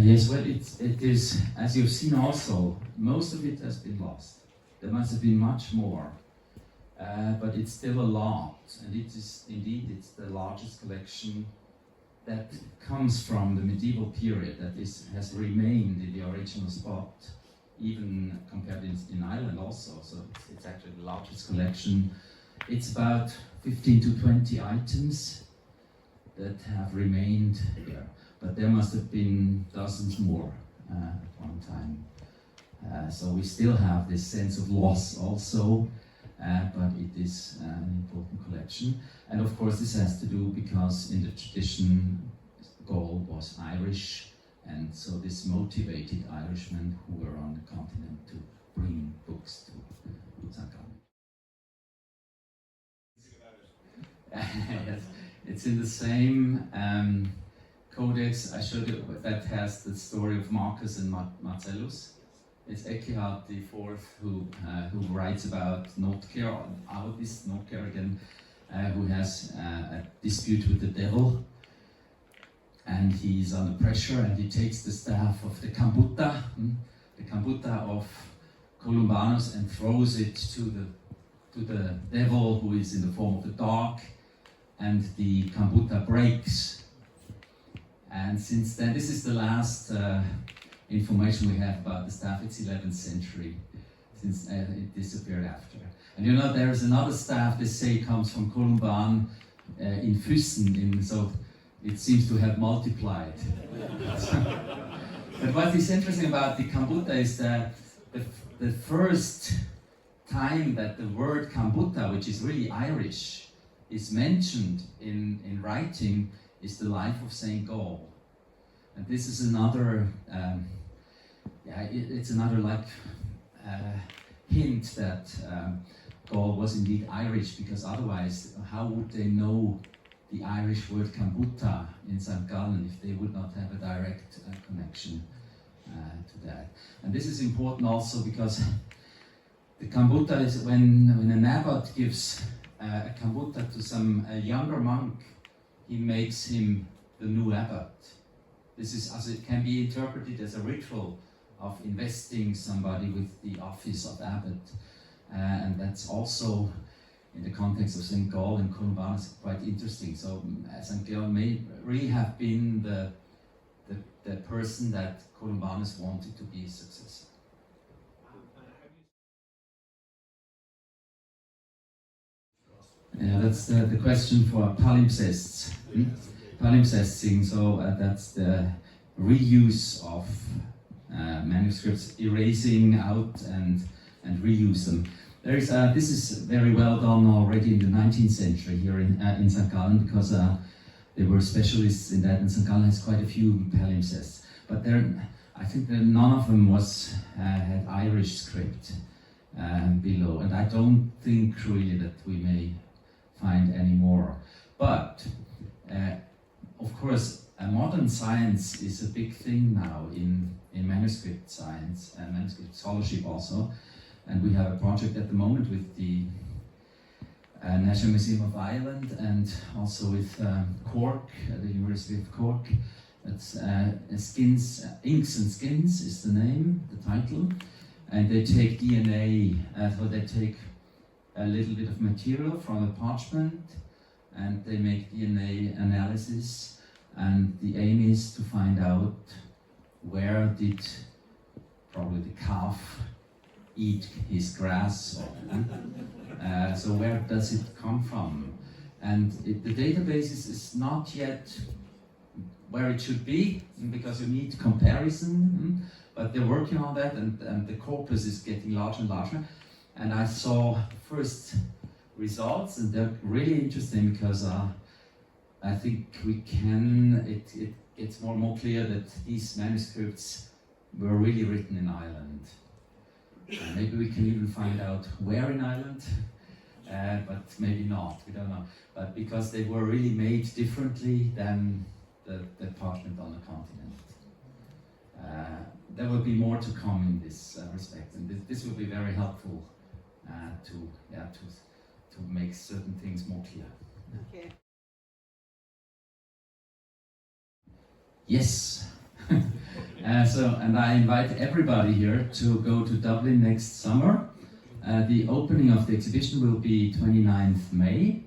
Yes, well, it is, as you've seen also, most of it has been lost. There must have been much more, but it's still a lot, and it is indeed, it's the largest collection that comes from the medieval period, that has remained in the original spot, even compared in Ireland also, so it's actually the largest collection. It's about 15 to 20 items that have remained here. But there must have been dozens more at one time. So we still have this sense of loss also, but it is an important collection. And of course this has to do because in the tradition Gaul was Irish, and so this motivated Irishmen who were on the continent to bring books to St Gallen. Yes, it's in the same codex I showed you that has the story of Marcus and Marcellus. It's Eckhard IV who writes about Notker, this Notker again, who has a dispute with the devil, and he's under pressure, and he takes the staff of the Cambuta of Columbanus, and throws it to the devil, who is in the form of the dark, and the Cambuta breaks. And since then, this is the last information we have about the staff. It's 11th century, since it disappeared after. And you know, there is another staff they say comes from Columban in Füssen, so it seems to have multiplied. But what is interesting about the Cambuta is that the first time that the word Cambuta, which is really Irish, is mentioned in writing is the life of St. Gall. And this is another, it's another hint that Gall was indeed Irish, because otherwise how would they know the Irish word Cambuta in St. Gallen if they would not have a direct connection to that. And this is important also because the Cambuta is when an abbot gives a Cambuta to some younger monk, he makes him the new abbot. This is, as it can be interpreted as a ritual of investing somebody with the office of abbot. And that's also, in the context of St. Gall and Columbanus, quite interesting. So St. Gall may really have been the person that Columbanus wanted to be a successor. Yeah, that's the question for palimpsests. Palimpsesting, so that's the reuse of manuscripts, erasing out and reuse them. There is this is very well done already in the 19th century here in St. Gallen, because they were specialists in that, and St. Gallen has quite a few palimpsests. But I think that none of them had Irish script below, and I don't think really that we may find any more. But of course, modern science is a big thing now in manuscript science and manuscript scholarship also. And we have a project at the moment with the National Museum of Ireland, and also with Cork, the University of Cork. That's Inks and Skins is the name, the title. And they take DNA, so they take a little bit of material from a parchment, and they make DNA analysis, and the aim is to find out where did probably the calf eat his grass, so where does it come from? And the database is not yet where it should be, because you need comparison, but they're working on that, and the corpus is getting larger and larger. And I saw first results, and they're really interesting, because I think it's more and more clear that these manuscripts were really written in Ireland. Maybe we can even find out where in Ireland, but maybe not, we don't know. But because they were really made differently than the parchment on the continent. There will be more to come in this respect, and this will be very helpful to make certain things more clear. Okay. Yes. And I invite everybody here to go to Dublin next summer. The opening of the exhibition will be 29th May.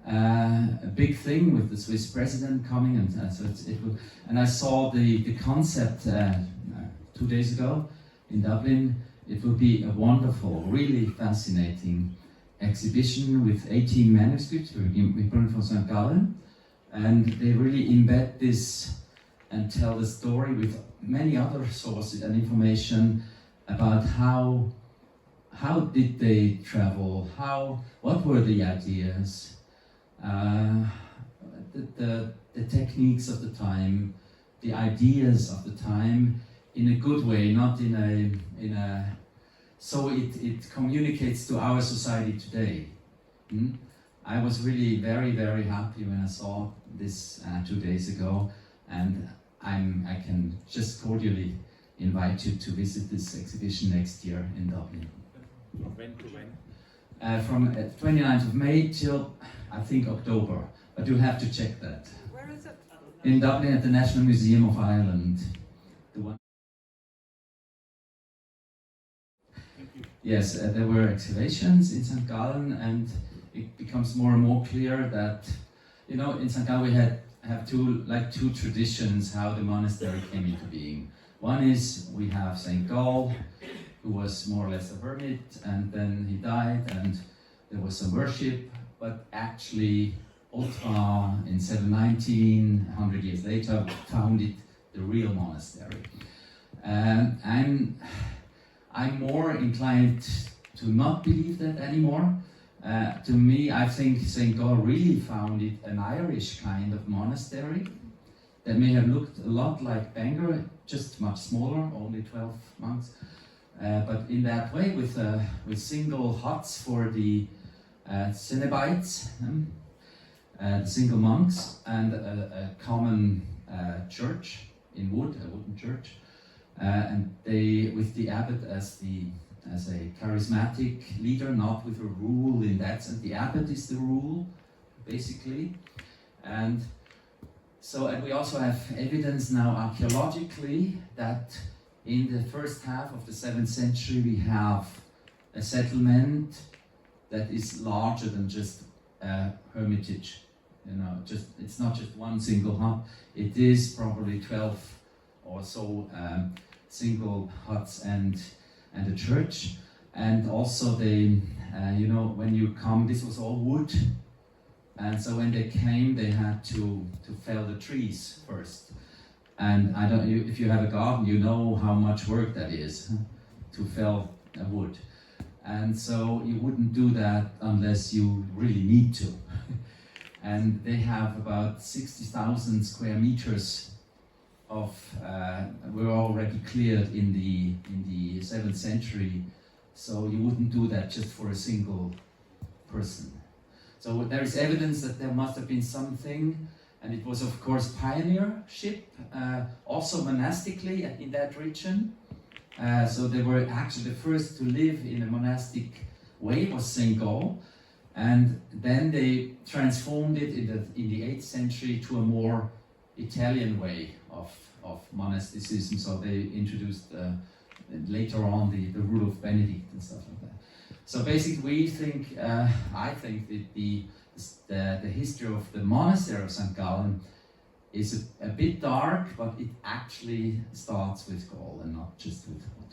A big thing with the Swiss president coming, and so it will. And I saw the concept 2 days ago in Dublin. It will be a wonderful, really fascinating exhibition with 18 manuscripts we brought from St Gallen, and they really embed this and tell the story with many other sources and information about how did they travel, what were the ideas, the techniques of the time, the ideas of the time, in a good way, not in a so it communicates to our society today. I was really very, very happy when I saw this 2 days ago, and I can just cordially invite you to visit this exhibition next year in Dublin. From when to when? From 29th of May till I think October, but you'll have to check that. Where is it? In Dublin at the National Museum of Ireland. The one. Yes, there were excavations in St Gallen, and it becomes more and more clear that, you know, in St Gallen we have two traditions how the monastery came into being. One is we have St Gall, who was more or less a hermit, and then he died, and there was some worship, but actually Autran in 719, 100 years later, founded the real monastery. I'm more inclined to not believe that anymore. To me, I think St. Gall really founded an Irish kind of monastery that may have looked a lot like Bangor, just much smaller, only 12 monks. But in that way, with single huts for the Cenobites, the single monks, and a common church in wood, a wooden church. And they, with the abbot as a charismatic leader, not with a rule in that sense. The abbot is the rule, basically. And we also have evidence now archaeologically that in the first half of the 7th century we have a settlement that is larger than just hermitage. You know, it's not just one single hut. It is probably 12 or so single huts and a church. And also they, you know, when you come, this was all wood. And so when they came, they had to fell the trees first. And if you have a garden, you know how much work that is to fell a wood. And so you wouldn't do that unless you really need to. And they have about 60,000 square meters were already cleared in the 7th century, so you wouldn't do that just for a single person. So there is evidence that there must have been something, and it was of course pioneership, also monastically in that region. So they were actually the first to live in a monastic way was St. Gall, and then they transformed it in the 8th century to a more Italian way of monasticism. So they introduced later on the rule of Benedict and stuff like that. So basically, I think that the history of the monastery of St. Gallen is a bit dark, but it actually starts with Gall and not just with Autran.